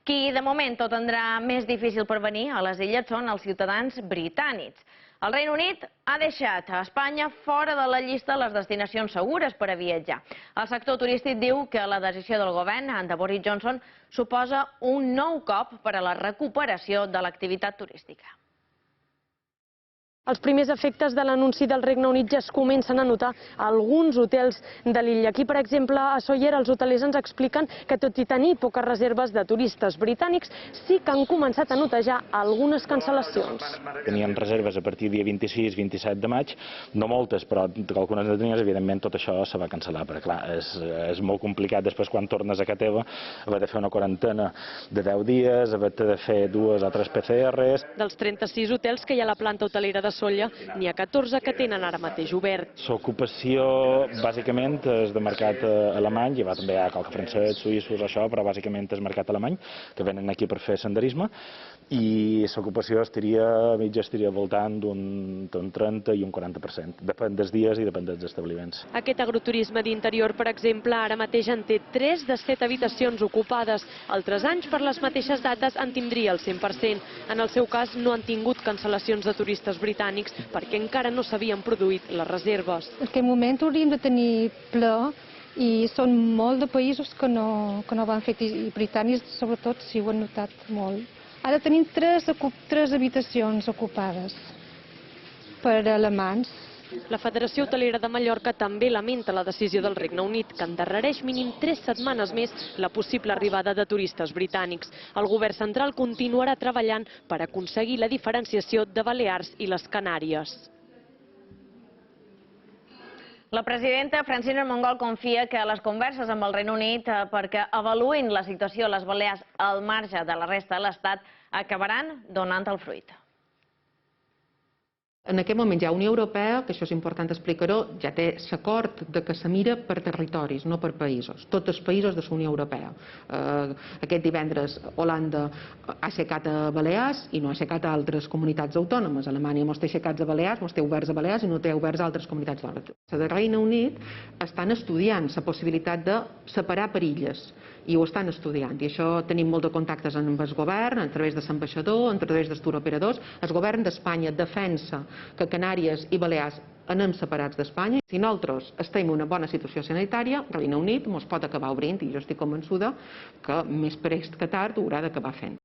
Qui de moment ho tindrà més difícil per venir a les illes són els ciutadans britànics. El Regne Unit ha deixat a Espanya fora de la llista de les destinacions segures per a viatjar. El sector turístic diu que la decisió del govern de Boris Johnson suposa un nou cop per a la recuperació de l'activitat turística. Els primers efectes de l'anunci del Regne Unit ja es comencen a notar a alguns hotels de l'illa. Aquí, per exemple, a Sóller, els hotelers ens expliquen que, tot i tenir poques reserves de turistes britànics, sí que han començat a notejar algunes cancel·lacions. Teníem reserves a partir del dia 26-27 de maig, no moltes, però algunes de tenies, evidentment, tot això se va cancel·lar, perquè clar, és molt complicat després quan tornes a casa teva, haver de fer una quarantena de 10 dies, haver de fer 2 o 3 PCRs. Dels 36 hotels que hi ha a la planta hotelera de Sóller, n'hi ha 14 que tenen ara mateix obert. L'ocupació, bàsicament, és de mercat alemany, i també hi ha qualque francès, suïssos, això, però bàsicament és mercat alemany, que venen aquí per fer senderisme, i l'ocupació estaria al voltant d'un 30 i un 40%. Depèn dels dies i depèn dels establiments. Aquest agroturisme d'interior, per exemple, ara mateix en té 3 de 7 habitacions ocupades. Altres anys, per les mateixes dates, en tindria el 100%. En el seu cas, no han tingut cancel·lacions de turistes britànics perquè encara no s'havien produït les reserves. En aquest moment hauríem de tenir ple i són molt de països que no ho han fet, i britànics sobretot sí ho han notat molt. Ara tenim 3 habitacions ocupades per alemans. La Federació Hotelera de Mallorca també lamenta la decisió del Regne Unit, que endarrereix mínim 3 setmanes més la possible arribada de turistes britànics. El govern central continuarà treballant per aconseguir la diferenciació de Balears i les Canàries. La presidenta Francina Armengol confia que les converses amb el Regne Unit perquè avaluïn la situació a les Balears al marge de la resta de l'Estat acabaran donant el fruit. En aquest moment ja Unió Europea, que això és important explicar-ho, ja té l'acord que se mira per territoris, no per països. Tots els països de la Unió Europea. Aquest divendres Holanda ha aixecat a Balears i no ha aixecat a altres comunitats autònomes. Alemanya mos té aixecats a Balears, mos té oberts a Balears i no té oberts a altres comunitats autònomes. El Regne Unit estan estudiant la possibilitat de separar per illes i ho estan estudiant, i això tenim molts de contactes amb el govern, a través de l'ambaixador, a través dels turoperadors. El govern d'Espanya defensa que Canàries i Balears anem separats d'Espanya. Si nosaltres estem en una bona situació sanitària, el Regne Unit ens pot acabar obrint, i jo estic convençuda que més prest que tard ho haurà d'acabar fent.